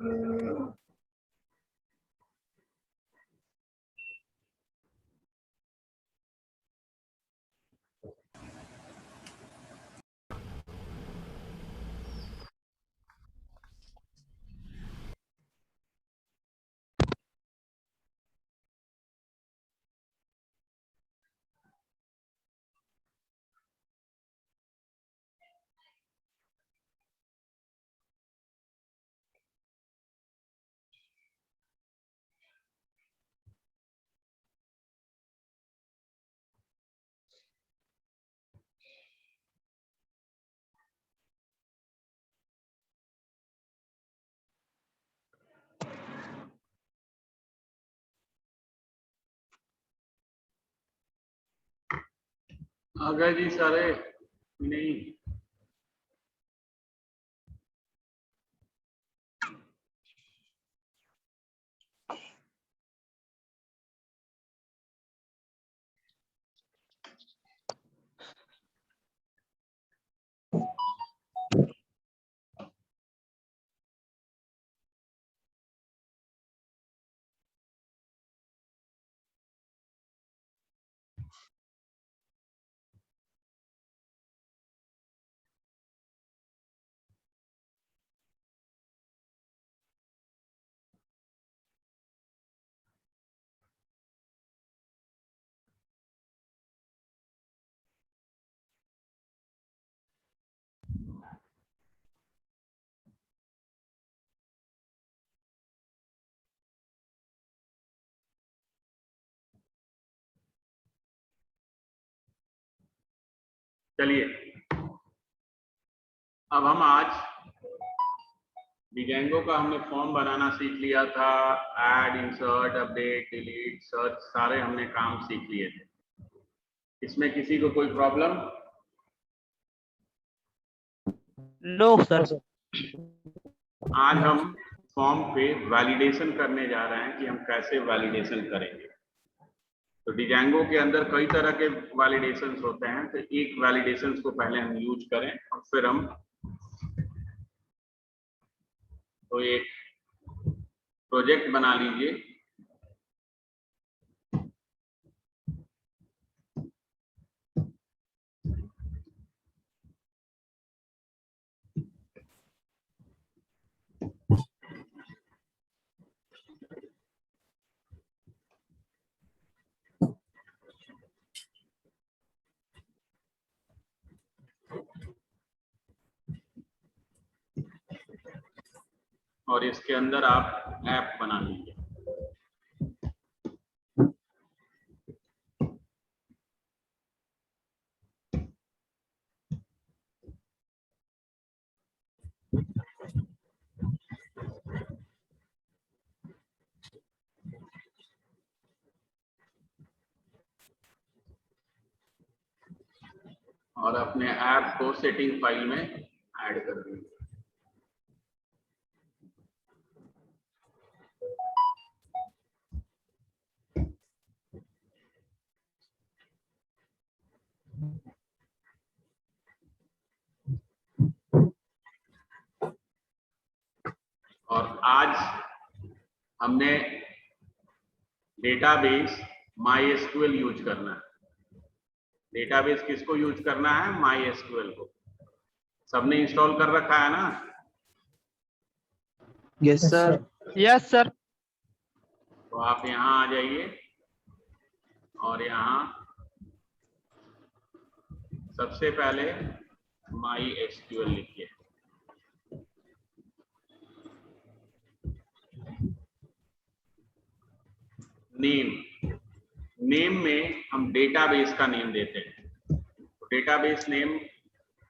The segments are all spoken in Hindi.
आ गए जी सारे नहीं? चलिए अब हम आज डिजेंगो का हमने फॉर्म बनाना सीख लिया था। Add, insert, update, delete, search सारे हमने काम सीख लिए थे। इसमें किसी को कोई प्रॉब्लम? No sir. आज हम फॉर्म पे वैलिडेशन करने जा रहे हैं कि हम कैसे वैलिडेशन करेंगे। तो डिजेंगो के अंदर कई तरह के वैलिडेशंस होते हैं, तो एक वैलिडेशंस को पहले हम यूज करें और फिर हम तो एक प्रोजेक्ट बना लीजिए। और इसके अंदर आप ऐप बना लीजिए। और अपने ऐप को सेटिंग फाइल में ऐड कर दीजिए। और आज हमने डेटाबेस MySQL यूज करना है। डेटाबेस किसको यूज करना है? MySQL को। सबने इंस्टॉल कर रखा है ना? Yes sir. Yes sir. तो आप यहाँ आ जाइए और यहाँ सबसे पहले MySQL लिखिए। नेम में हम डेटाबेस का नेम देते हैं। तो डेटाबेस नेम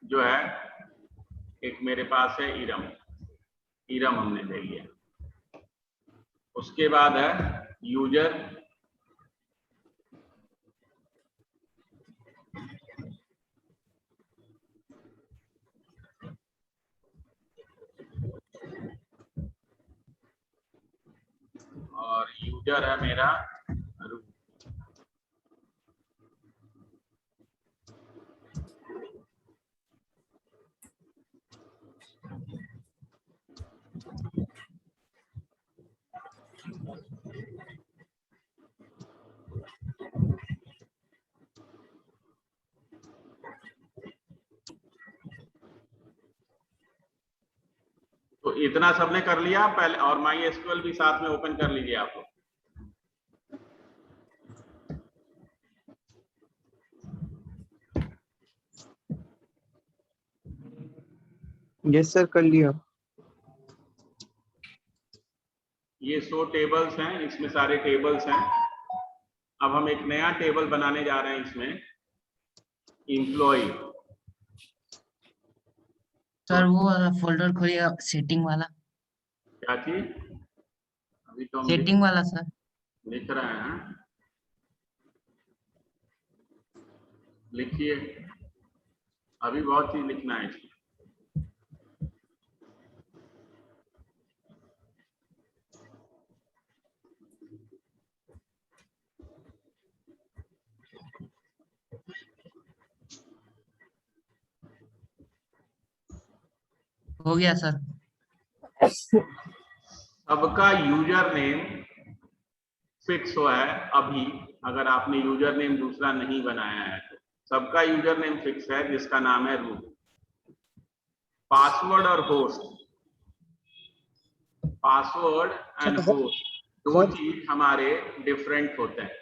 जो है, एक मेरे पास है इरम हमने दे लिया। उसके बाद है यूजर, और यूजर है मेरा रूट। तो इतना सबने कर लिया पहले, और माई एसक्यूएल भी साथ में ओपन कर लीजिए आप लोग। यस सर, कर लिया। ये 100 टेबल्स हैं, इसमें सारे टेबल्स हैं। अब हम एक नया टेबल बनाने जा रहे हैं इसमें, एम्प्लॉय। सर वो वाला फोल्डर खोलिए, सेटिंग वाला। क्या चीज? अभी तो हम सेटिंग वाला सर। लिख रहे हैं, लिखिए, अभी बहुत चीज लिखना है इसमें। हो गया सर। सबका यूजर नेम फिक्स हुआ है अभी, अगर आपने यूजर नेम दूसरा नहीं बनाया है तो सबका यूजर नेम फिक्स है जिसका नाम है रूट। पासवर्ड और होस्ट, पासवर्ड एंड होस्ट दो चीज हमारे डिफरेंट होते हैं,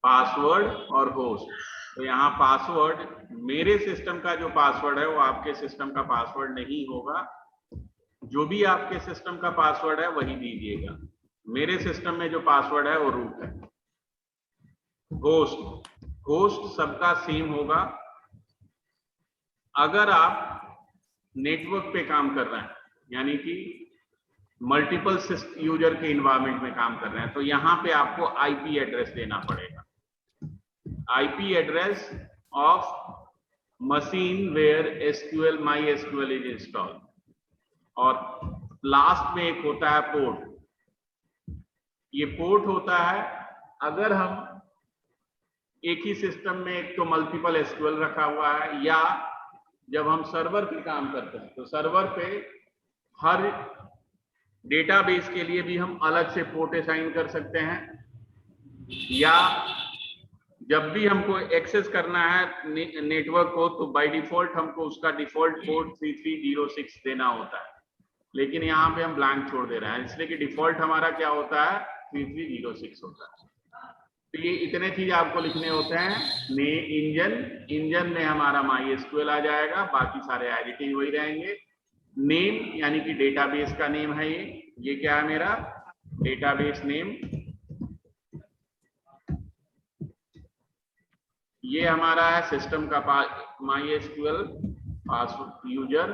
पासवर्ड और होस्ट। तो यहाँ पासवर्ड, मेरे सिस्टम का जो पासवर्ड है वो आपके सिस्टम का पासवर्ड नहीं होगा, जो भी आपके सिस्टम का पासवर्ड है वही दीजिएगा। मेरे सिस्टम में जो पासवर्ड है वो रूट है। होस्ट, होस्ट सबका सेम होगा। अगर आप नेटवर्क पे काम कर रहे हैं, यानी कि मल्टीपल यूजर के इन्वायरमेंट में काम कर रहे हैं, तो यहाँ पे आपको आईपी एड्रेस देना पड़ेगा, IP address of machine where SQL my SQL is installed. और लास्ट में एक होता है पोर्ट। ये पोर्ट होता है अगर हम एक ही सिस्टम में एक तो मल्टीपल एसक्यूएल रखा हुआ है, या जब हम सर्वर पे काम करते हैं तो सर्वर पे हर डेटाबेस के लिए भी हम अलग से पोर्ट असाइन कर सकते हैं, या जब भी हमको एक्सेस करना है नेटवर्क को तो बाय डिफॉल्ट हमको उसका डिफॉल्ट पोर्ट 3306 देना होता है। लेकिन यहाँ पे हम ब्लैंक छोड़ दे रहे हैं, इसलिए कि डिफॉल्ट हमारा क्या होता है, 3306 होता है। तो ये इतने चीज आपको लिखने होते हैं। इंजन में हमारा माई एसक्यूएल आ जाएगा, बाकी सारे एडिटिंग वही रहेंगे। नेम यानी कि डेटाबेस का नेम है, ये क्या है मेरा डेटाबेस नेम। ये हमारा है सिस्टम का माई एसक्यूएल पासवर्ड यूजर।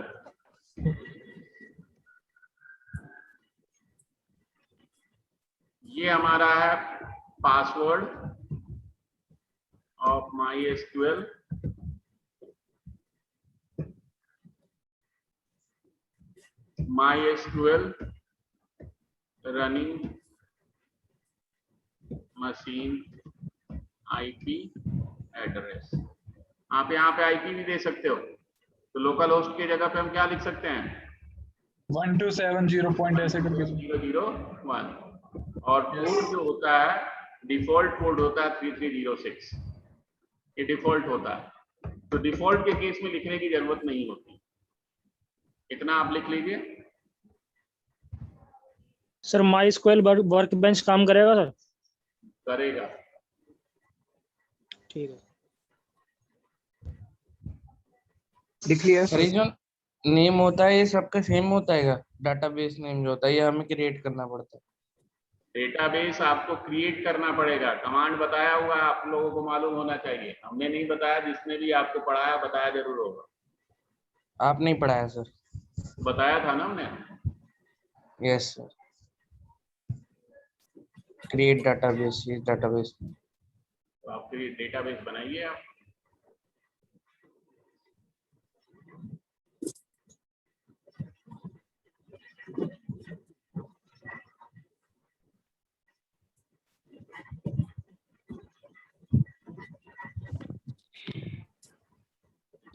ये हमारा है password of my SQL. My SQL running machine IP address. आप यहाँ पे आईपी भी दे सकते हो, तो लोकल होस्ट की जगह पे हम क्या लिख सकते हैं 1270 ऐसे करके 001। और पोर्ट जो होता है डिफॉल्ट पोर्ट होता है 3306, ये डिफॉल्ट होता है। तो डिफॉल्ट के केस में लिखने की जरूरत नहीं होती, इतना आप लिख लीजिए। Sir my SQL work bench काम करेगा सर? करेगा। ठीक है, लिख लिया सर ये जो नेम होता है ये सबका सेम होता है, डाटाबेस नेम जो होता है ये हमें क्रिएट करना पड़ता है? डेटाबेस आपको क्रिएट करना पड़ेगा, कमांड बताया हुआ है, आप लोगों को मालूम होना चाहिए। हमने नहीं बताया, जिसने भी आपको पढ़ाया बताया जरूर होगा। आप नहीं पढ़ाया सर? बताया था ना हमने। यस सर, क्रिएट डाटाबेस, ये डाटाबेस। तो आप फिर डेटाबेस बनाइए आप।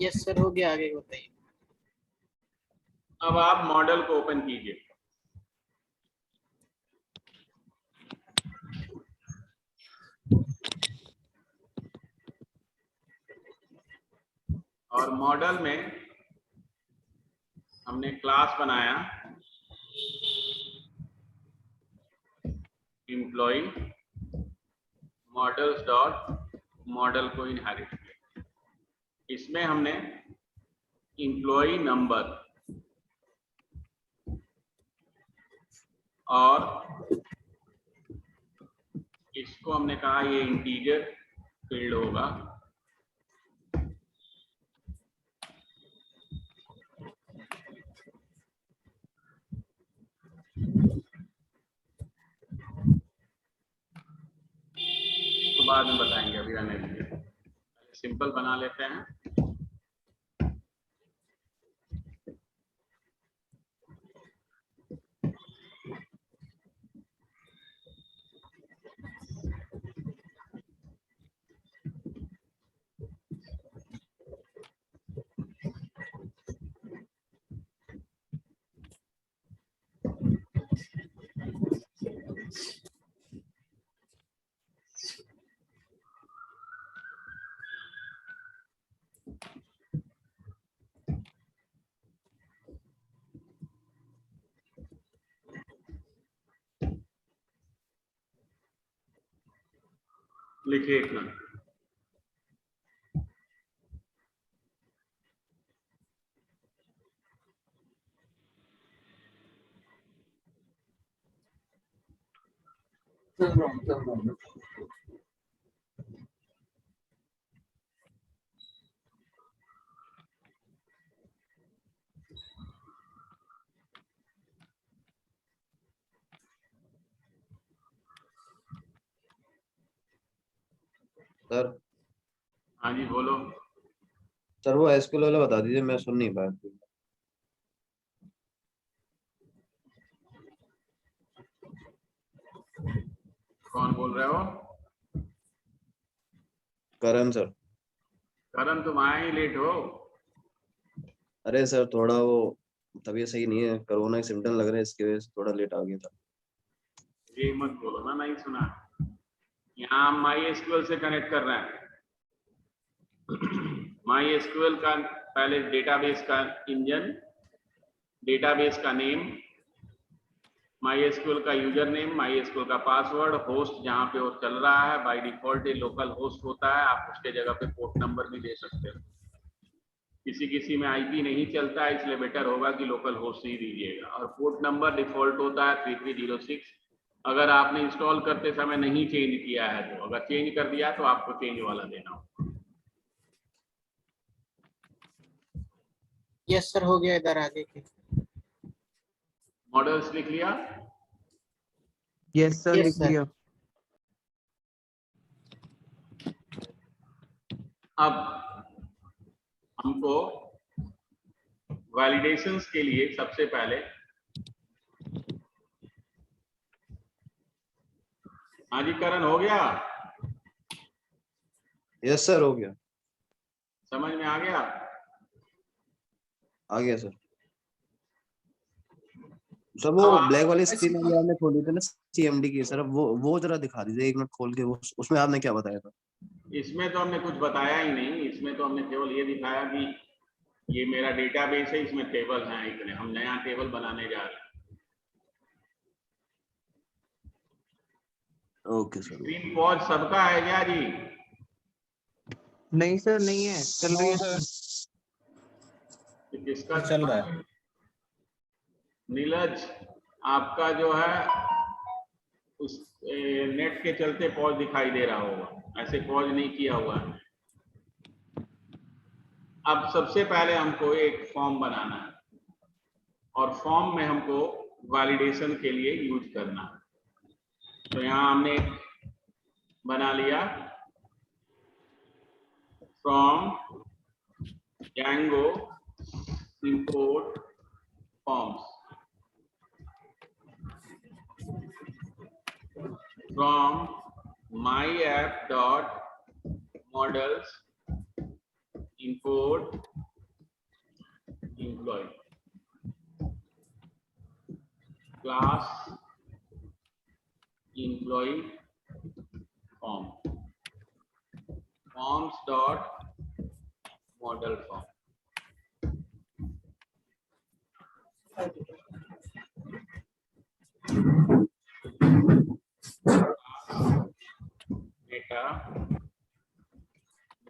यस सर, हो गया, आगे बताइए। अब आप मॉडल को ओपन कीजिए। और मॉडल में हमने क्लास बनाया एम्प्लॉय, मॉडल्स डॉट मॉडल को इनहेरिट किया। इसमें हमने एम्प्लॉय नंबर और इसको हमने कहा ये इंटीजर फील्ड होगा, तो बाद में बताएंगे, अभी रहने दीजिए, सिंपल बना लेते हैं। लिखिए इतना। सर हाँ जी बोलो। सर वो एसक्यूएल वाला बता दीजिए, मैं सुन नहीं पाया। कौन बोल रहे हो? करण सर। करण तुम आए ही लेट हो। अरे सर थोड़ा वो तबीयत सही नहीं है, कोरोना के सिम्टम लग रहे हैं, इसकी वजह से थोड़ा लेट आ गया था। ये मत बोलो ना, नहीं सुना। यहाँ हम माई एसक्यूएल से कनेक्ट कर रहे हैं। माई एसक्यूएल का पहले डेटाबेस का इंजन, डेटाबेस का नेम, माई एसक्यूएल का यूजर नेम, माई एसक्यूएल का पासवर्ड, होस्ट जहाँ पे वो चल रहा है, बाय डिफॉल्ट ये लोकल होस्ट होता है, आप उसके जगह पे पोर्ट नंबर भी दे सकते हो। किसी में आईपी नहीं चलता है, इसलिए बेटर होगा कि लोकल होस्ट ही दीजिएगा। और पोर्ट नंबर डिफॉल्ट होता है 3306। अगर आपने इंस्टॉल करते समय नहीं चेंज किया है तो, अगर चेंज कर दिया तो आपको चेंज वाला देना होगा। यस सर, हो गया इधर आगे के। मॉडल्स लिख लिया? यस सर, Yes, लिख sir. लिया। अब हमको वैलिडेशंस के लिए सबसे पहले, हाँ जी करण हो गया? यस सर हो गया। समझ में आ गया? आ गया सर। सर वो ब्लैक वाली स्क्रीन आपने खोली थी ना सीएमडी की, सर वो जरा दिखा दीजिए एक मिनट खोल के। वो उसमें आपने क्या बताया था? इसमें तो हमने कुछ बताया ही नहीं, इसमें तो हमने केवल ये दिखाया कि ये मेरा डेटाबेस है, इसमें टेबल हैं इतने, हम नया टेबल बनाने जा रहे हैं। Okay sir. स्क्रीन पॉज सबका है क्या जी? नहीं सर, नहीं है, चल रही है सर। किसका चल रहा है? नीलज आपका जो है उस नेट के चलते पॉज दिखाई दे रहा होगा, ऐसे पॉज नहीं किया हुआ है। अब सबसे पहले हमको एक फॉर्म बनाना है और फॉर्म में हमको वैलिडेशन के लिए यूज करना है। तो यहाँ हमने बना लिया from Django import forms from myapp.models import employee class employee form forms dot model form. Data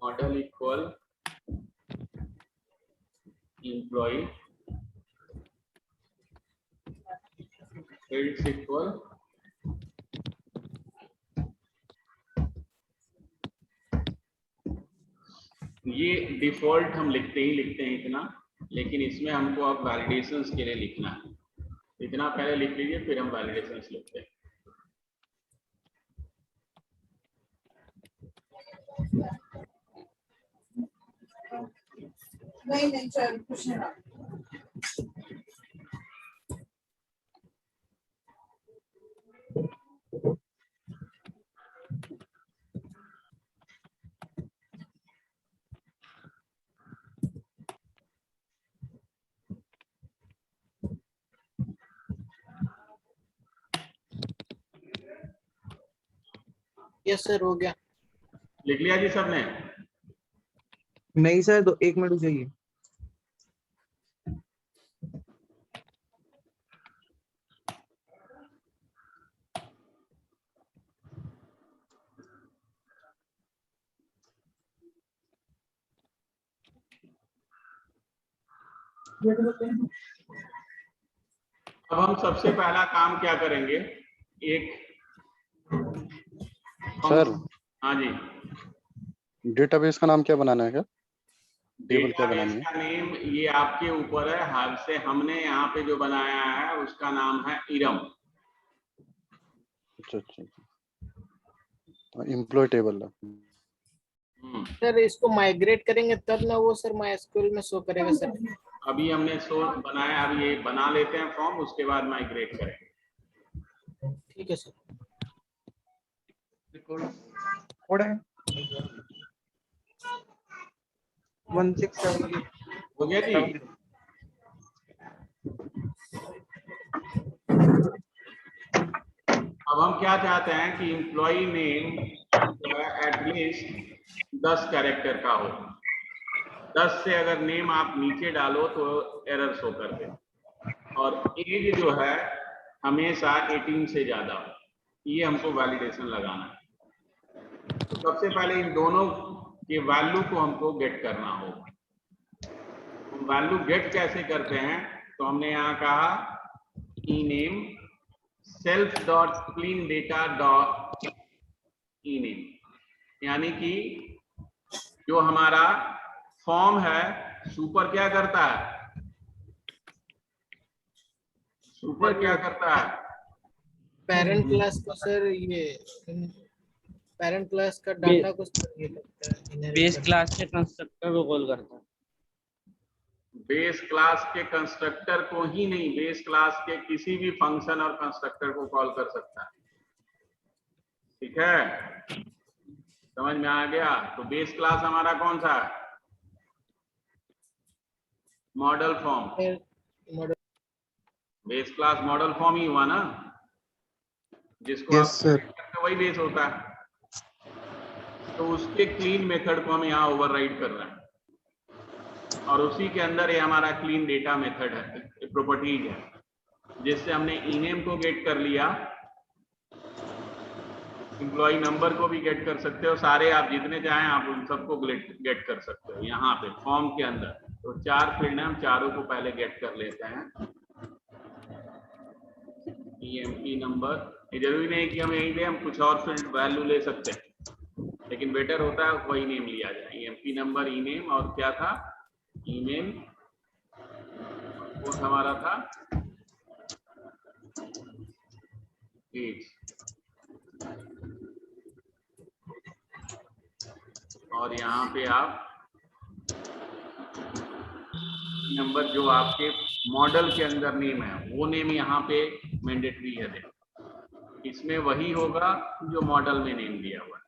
model equal employee fields equal ये डिफॉल्ट हम लिखते हैं इतना, लेकिन इसमें हमको अब वैलिडेशंस के लिए लिखना है। इतना पहले लिख लीजिए, फिर हम वैलिडेशंस लिखते हैं। नहीं चल कुछ नहीं। यस सर हो गया। लिख लिया जी सबने? नहीं सर, तो 1 मिनट चाहिए। अब हम सबसे पहला काम क्या करेंगे, एक सर हाँ जी, डेटाबेस का नाम क्या बनाना है? क्या टेबल क्या डेटाबेस बनानी है? का नेम ये आपके ऊपर है। हाल से हमने यहाँ पे जो बनाया है उसका नाम है इरम। अच्छा, एम्प्लॉय टेबल। सर इसको माइग्रेट करेंगे तब ना वो सर माइस्क्यूएल में शो करेगा सर। अभी हमने बनाया, अभी ये बना लेते हैं फॉर्म, उसके बाद माइग्रेट करेंगे। ठीक है सर। कोड है 167। हो गया जी? अब हम क्या चाहते हैं कि एम्प्लॉय नेम जो है एटलीस्ट 10 कैरेक्टर का हो। 10 से अगर नेम आप नीचे डालो तो एरर शो कर दे, और एज जो है हमेशा 18 से ज्यादा हो। ये हमको वैलिडेशन लगाना है। तो सबसे पहले इन दोनों के वैल्यू को हमको गेट करना होगा। हम वैल्यू गेट कैसे करते हैं, तो हमने यहाँ कहा e name self dot clean data dot e name, यानी कि जो हमारा फॉर्म है सुपर क्या करता है, सुपर क्या करता है, पेरेंट क्लास को सर ये पेरेंट क्लास का डाटा को सर ये लगता है inherit बेस करता क्लास के कंस्ट्रक्टर को कॉल करता है। बेस क्लास के कंस्ट्रक्टर को ही नहीं, बेस क्लास के किसी भी फंक्शन और कंस्ट्रक्टर को कॉल कर सकता है। ठीक है, समझ में आ गया? तो बेस क्लास हमारा कौन सा है? Model form. है। Model base class model form ही हुआ ना, जिसको Yes, आप sir. तो वही बेस होता है। तो उसके क्लीन मेथड को हम यहाँ ओवरराइड कर रहे हैं, और उसी के अंदर ये हमारा क्लीन डेटा मेथड है, प्रॉपर्टीज है, जिससे हमने ईनेम को गेट कर लिया, एम्प्लॉय नंबर को भी गेट कर सकते हो, सारे आप जितने चाहें आप उन सबको गेट कर सकते हो यहाँ पे फॉर्म के अंदर। तो 4 फील्ड है, हम चारों को पहले गेट कर लेते हैं। EMP नंबर, ये जरूरी नहीं कि हम यहीं पे हम कुछ और फील्ड वैल्यू ले सकते हैं, लेकिन बेटर होता है वही नेम लिया जाए। EMP नंबर, ई नेम, और क्या था, ईमेल, वो हमारा था एज, और यहाँ पे आप नंबर जो आपके मॉडल के अंदर नेम है वो नेम यहाँ पे मैंडेटरी है, देखो इसमें वही होगा जो मॉडल में नेम दिया हुआ है।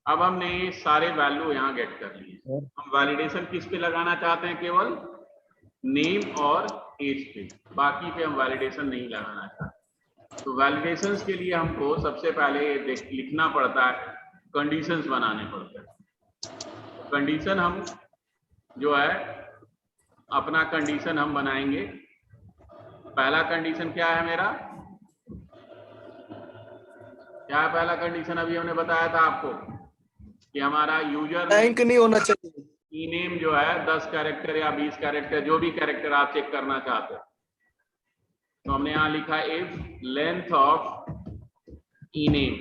अब हमने ये सारे वैल्यू यहाँ गेट कर लिए। हम वैलिडेशन किस पे लगाना चाहते हैं? केवल नेम और एज पे, बाकी पे हम वैलिडेशन नहीं लगाना चाहते। तो वैलिडेशंस के लिए हमको सबसे पहले लिखना पड़ता है, कंडीशंस बनाने पड़ते हैं। कंडीशन हम जो है अपना कंडीशन हम बनाएंगे। पहला कंडीशन क्या है मेरा, क्या है पहला कंडीशन? अभी हमने बताया था आपको कि हमारा यूजर ब्लैंक नहीं होना चाहिए। ई नेम जो है 10 कैरेक्टर या 20 कैरेक्टर, जो भी कैरेक्टर आप चेक करना चाहते हो। तो हमने यहां लिखा if length of E name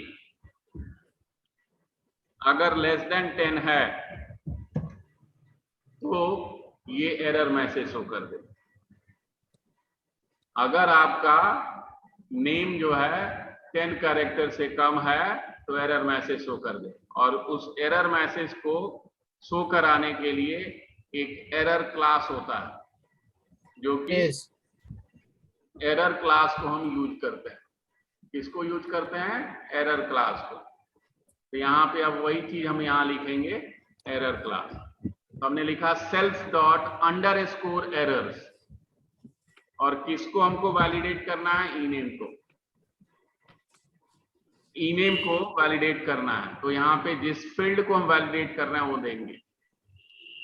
अगर लेस देन 10 है तो ये एरर मैसेज शो कर दे। अगर आपका नेम जो है 10 कैरेक्टर से कम है तो एरर मैसेज शो कर दे। और उस एरर मैसेज को शो कराने के लिए एक एरर क्लास होता है, जो कि एरर क्लास को हम यूज करते हैं। किसको यूज करते हैं? एरर क्लास को। तो यहाँ पे अब वही चीज हम यहाँ लिखेंगे, एरर क्लास। तो हमने लिखा self dot under score errors, और किसको हमको वैलिडेट करना है? ईनेम को। ईनेम को वैलिडेट करना है। तो यहाँ पे जिस फील्ड को हम वैलिडेट कर रहे हैं वो देंगे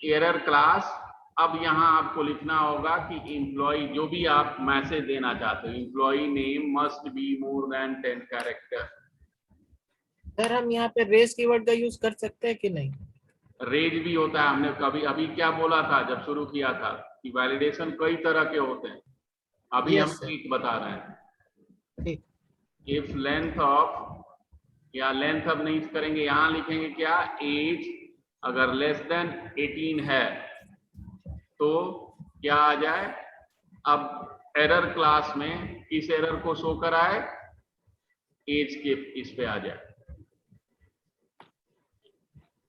एरर क्लास। अब यहाँ आपको लिखना होगा कि एम्प्लॉय, जो भी आप मैसेज देना चाहते हो, employee name must be more than 10 character. Sir हम यहाँ पे रेस कीवर्ड का यूज कर सकते हैं कि नहीं? रेज भी होता है। हमने कभी अभी क्या बोला था जब शुरू किया था कि वैलिडेशन कई तरह के होते हैं। अभी Yes, हम sir. एक बता रहे हैं। ठीक। इफ लेंथ ऑफ, या लेंथ अब नहीं करेंगे, यहाँ लिखेंगे क्या? एज अगर लेस देन 18 है तो क्या आ जाए? अब एरर क्लास में किस एरर को शो कराए? एज के इस पे आ जाए।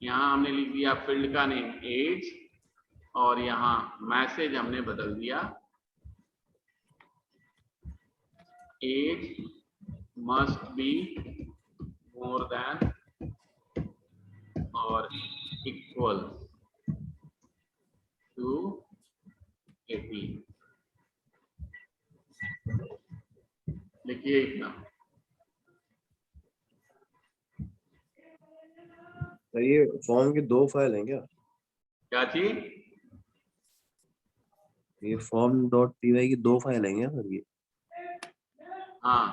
यहाँ हमने लिख दिया फील्ड का नेम एज, और यहाँ मैसेज हमने बदल दिया age must be more than और इक्वल टू 18। लिखिए इतना। तो ये फॉर्म की 2 फाइल हैं क्या? क्या चीज? ये फॉर्म डॉट py की 2 फाइल हैं क्या सर? ये हाँ,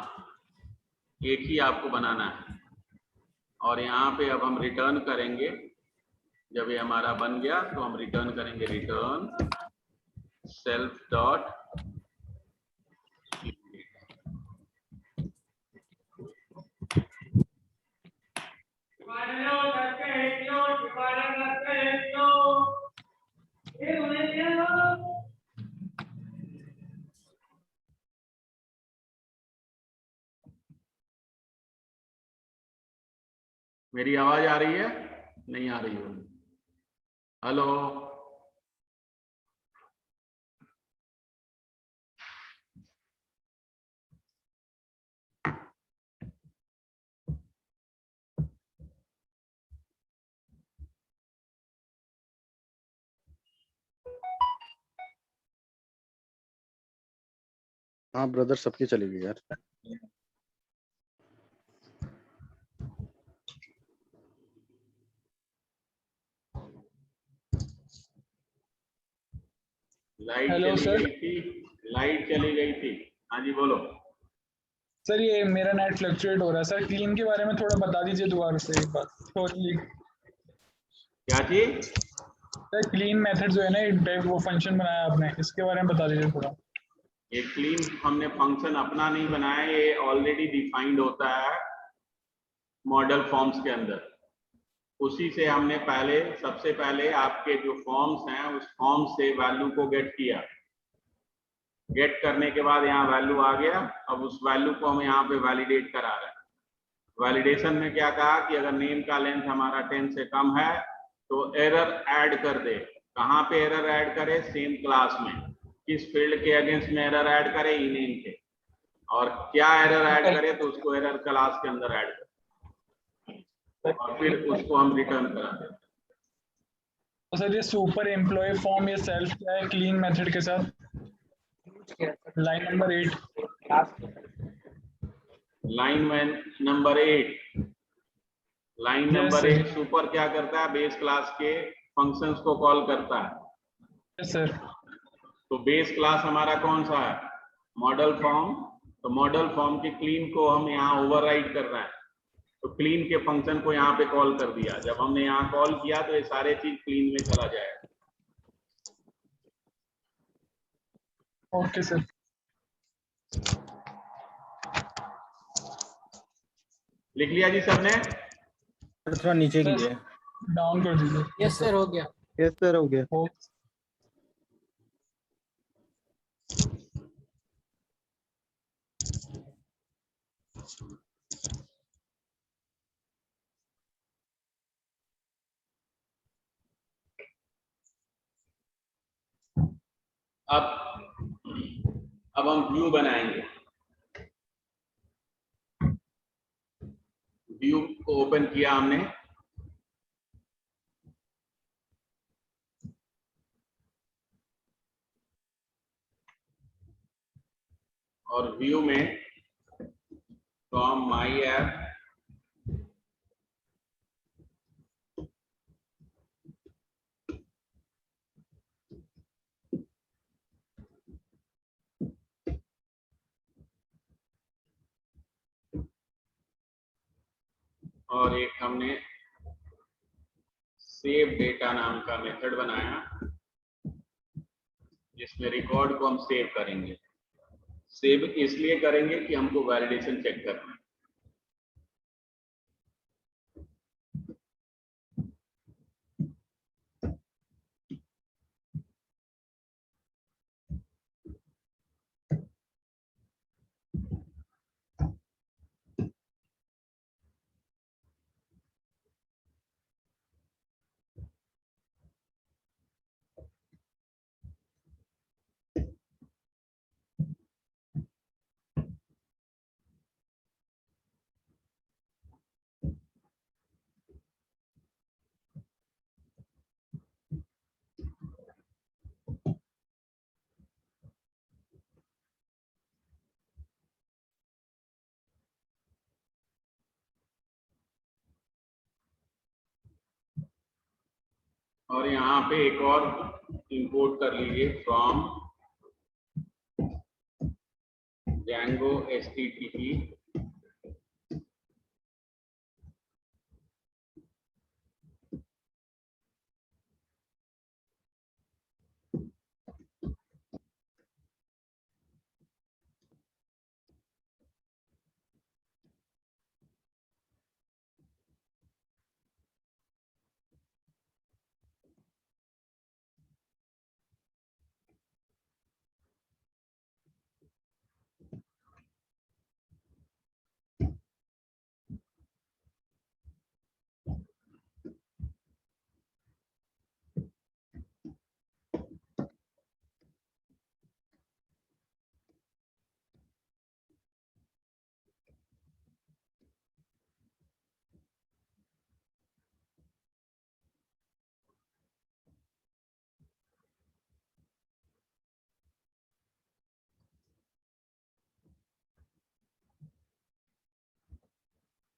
एक ही आपको बनाना है। और यहाँ पे अब हम रिटर्न करेंगे। जब ये हमारा बन गया तो हम रिटर्न करेंगे, रिटर्न सेल्फ डॉट। मेरी आवाज आ रही है? नहीं आ रही है? हेलो, हाँ ब्रदर, सबकी चली गई यार। लाइट हेलो चली सर। गई थी, लाइट चली गई थी। हाँ जी बोलो। सर ये मेरा नेट फ्लक्चुएट हो रहा है सर। क्लीन के बारे में थोड़ा बता दीजिए दोबारा से एक बार। क्या चीज? सर क्लीन मेथड जो है ना, एक टाइप वो फंक्शन बनाया आपने, इसके बारे में बता दीजिए थोड़ा। ये क्लीन हमने फंक्शन अपना नहीं बनाया, ये ऑलरेडी डिफाइंड होता है मॉडल फॉर्म्स के अंदर। उसी से हमने पहले, सबसे पहले आपके जो फॉर्म्स हैं उस फॉर्म से वैल्यू को गेट किया। गेट करने के बाद यहाँ वैल्यू आ गया। अब उस वैल्यू को हम यहाँ पे वैलिडेट करा रहे हैं। वैलिडेशन में क्या कहा कि अगर नेम का लेंथ हमारा 10 से कम है तो एरर ऐड कर दे। कहाँ पे एरर ऐड करे? सेम क्लास में। किस फील्ड के अगेंस्ट में एरर ऐड करे? ई नेम के। और क्या एरर ऐड करे? तो उसको एरर क्लास के अंदर ऐड करे, और फिर उसको हम रिटर्न करा देते। तो सर ये सुपर एम्प्लॉय फॉर्म, ये सेल्फ क्या है क्लीन मेथड के साथ? Line number 8। Line number 8, line Yes, number sir. 8 super क्या करता है, बेस क्लास के फंक्शंस को कॉल करता है। Yes sir. तो बेस क्लास हमारा कौन सा है, मॉडल फॉर्म। तो मॉडल फॉर्म के क्लीन को हम यहाँ ओवरराइड कर रहे हैं, तो क्लीन के फंक्शन को यहाँ पे कॉल कर दिया। जब हमने यहाँ कॉल किया तो ये सारे चीज क्लीन में चला जाएगा। Okay sir. लिख लिया जी सबने? थोड़ा नीचे कीजिए। डाउन कर दीजिए। यस सर, हो गया। यस सर, हो गया। अब हम व्यू बनाएंगे। व्यू को ओपन किया हमने, और व्यू में फ्रॉम माई ऐप और एक हमने सेव डेटा नाम का मेथड बनाया, जिसमें रिकॉर्ड को हम सेव करेंगे। सेव इसलिए करेंगे कि हमको वैलिडेशन चेक करना है। और यहाँ पे एक और इंपोर्ट कर लीजिए, फ्रॉम Django HTTP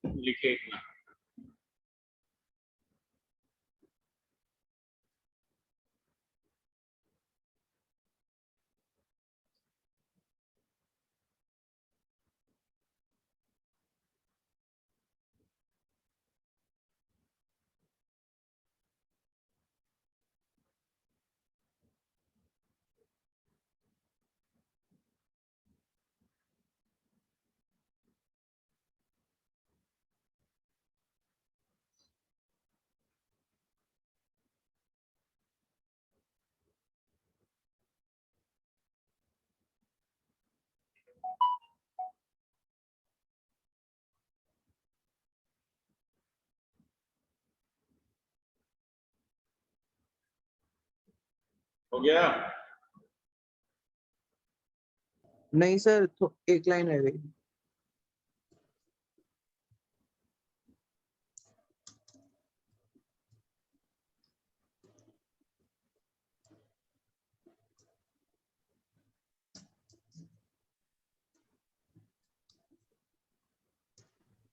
लिखे इतना। हो गया? नहीं सर, तो एक लाइन रह गई।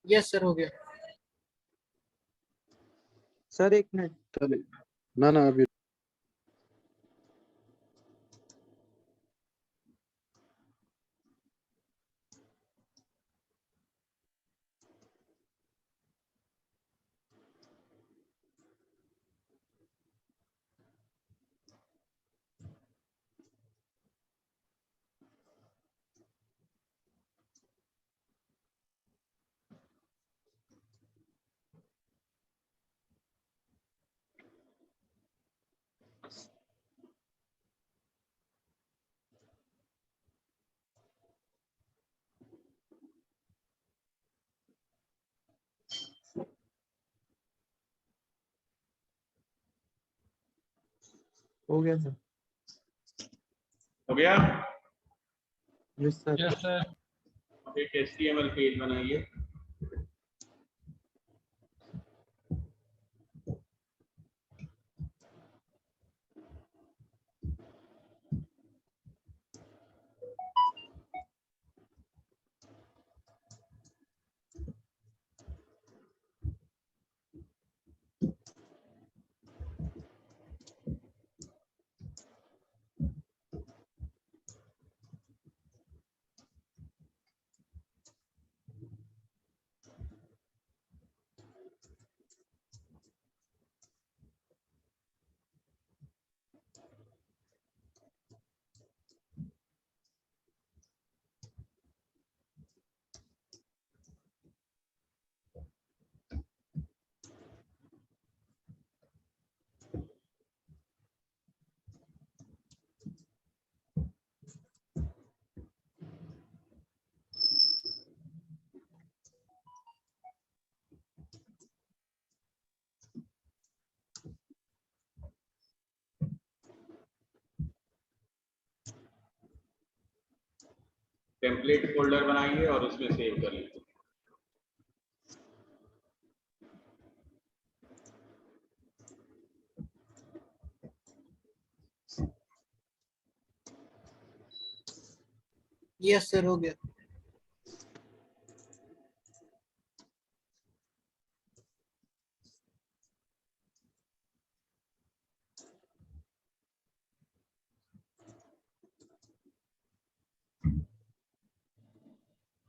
यस सर, हो गया। सर एक मिनट, चलिए, ना ना अभी हो गया सर। हो गया। Yes sir. Yes sir. अब एक HTML पेज बनाइए। टेम्पलेट फोल्डर बनाइए और उसमें सेव कर लीजिए। यस सर, हो गया।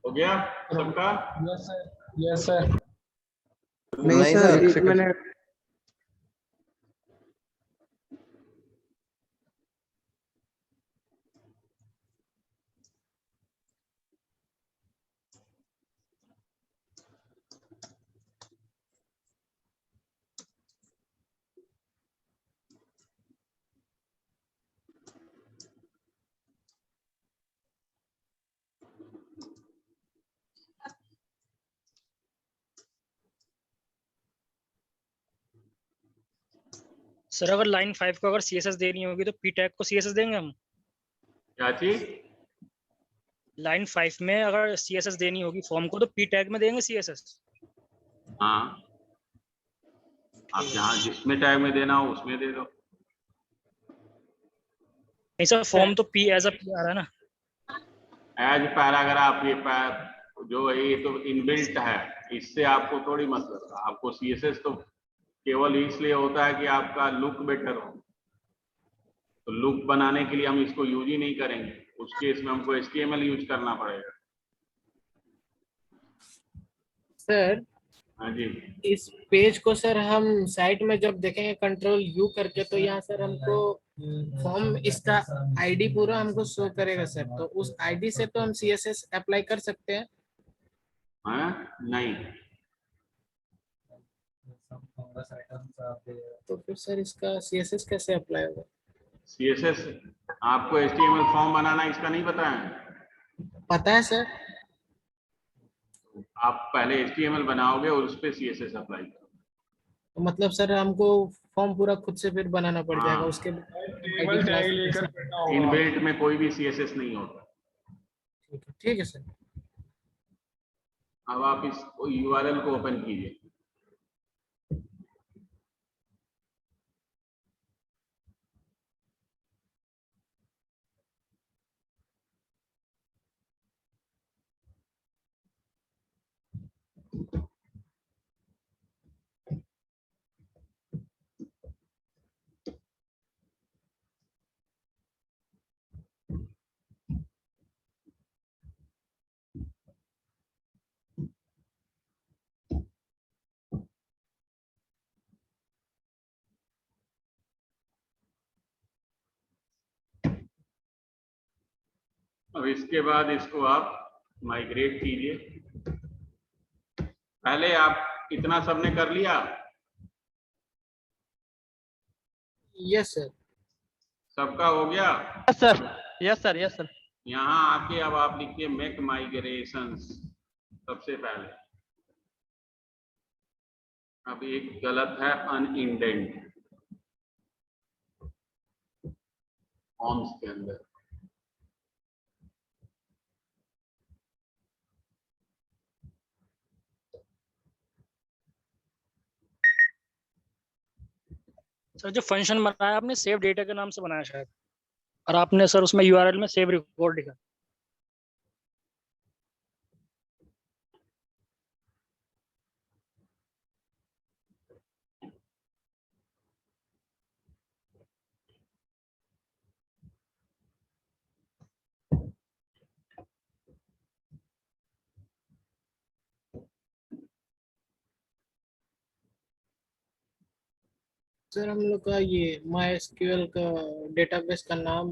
हो गया सबका। Yes sir. Yes sir. नहीं नहीं सर, सर, एक मिनट। सर अगर लाइन 5 को अगर सीएसएस देनी होगी तो पी टैग को सीएसएस देंगे हम? क्या चीज? लाइन 5 में अगर सीएसएस देनी होगी फॉर्म को तो पी टैग में देंगे सीएसएस? हाँ, आप जहाँ जिसमें टैग में देना हो उसमें दे दो। नहीं सर, फॉर्म तो पी एज अ पी आ रहा है ना। एज पैराग्राफ, जो है ये तो इनबिल्ट है, इससे आपको थोड़ी मतलब है। आपको CSS तो केवल इसलिए होता है कि आपका लुक बेटर हो, तो लुक बनाने के लिए हम इसको यूज ही नहीं करेंगे। उस केस में हमको HTML यूज करना पड़ेगा। सर हाँ जी। इस पेज को सर हम साइट में जब देखेंगे कंट्रोल यू करके, तो यहाँ सर हमको फॉर्म इसका आईडी पूरा हमको शो करेगा सर। तो उस आईडी से तो हम सीएसएस अप्लाई कर सकते हैं? हाँ नहीं, तो फिर सर इसका सीएसएस कैसे अप्लाई होगा? CSS आपको HTML फॉर्म बनाना इसका नहीं पता है? पता है सर। आप पहले HTML बनाओगे और उस पर CSS अप्लाई करोगे। तो मतलब सर हमको फॉर्म पूरा खुद से फिर बनाना पड़ जाएगा, हाँ। उसके टेबल टैग लेकर करना होगा। इनबिल्ट में कोई भी CSS नहीं होता। ठीक है सर। अब आप इस URL को ओपन कीजिए। अब इसके बाद इसको आप माइग्रेट कीजिए। पहले आप इतना सबने कर लिया? Yes sir. सबका हो गया? Yes sir, yes sir, yes sir. यहाँ आके अब आप लिखिए मेक माइग्रेशंस सबसे पहले। अब एक गलत है अनइंडेंट फॉर्म्स के अंदर। सर जो फंक्शन बनाया आपने सेव डेटा के नाम से बनाया शायद, और आपने सर उसमें यूआरएल में सेव रिकॉर्ड लिखा। सर हम लोग का ये MySQL का डेटाबेस का नाम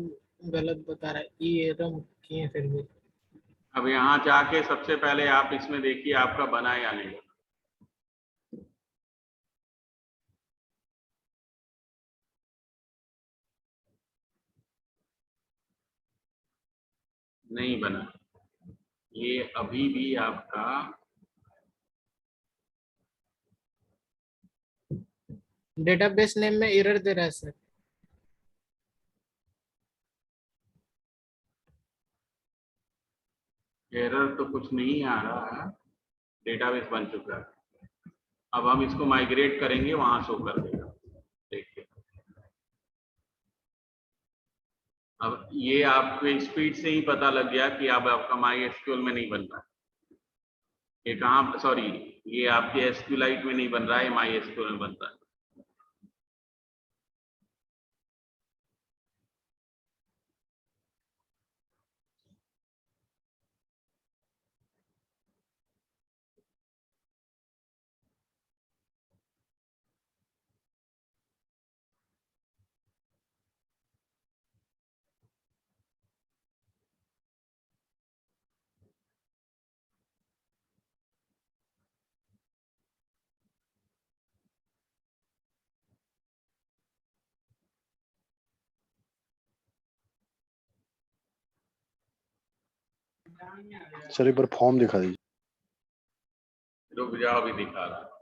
गलत बता रहा है, ईरम किए फिर भी। अब यहाँ जाके सबसे पहले आप इसमें देखिए आपका बना या नहीं। नहीं बना, ये अभी भी आपका डेटाबेस नेम में एरर दे रहा है सर। एरर तो कुछ नहीं आ रहा है, डेटाबेस बन चुका है। अब हम इसको माइग्रेट करेंगे, वहां शो कर देगा। देखिए अब ये आपको स्पीड से ही पता लग गया कि अब आपका MySQL में नहीं बन रहा है। ये कहाँ, सॉरी, ये आपके SQLite में नहीं बन रहा है, MySQL में बन रहा है। सर एक बार फॉर्म दिखा दीजिए। रुक जाओ, अभी दिखा रहा है।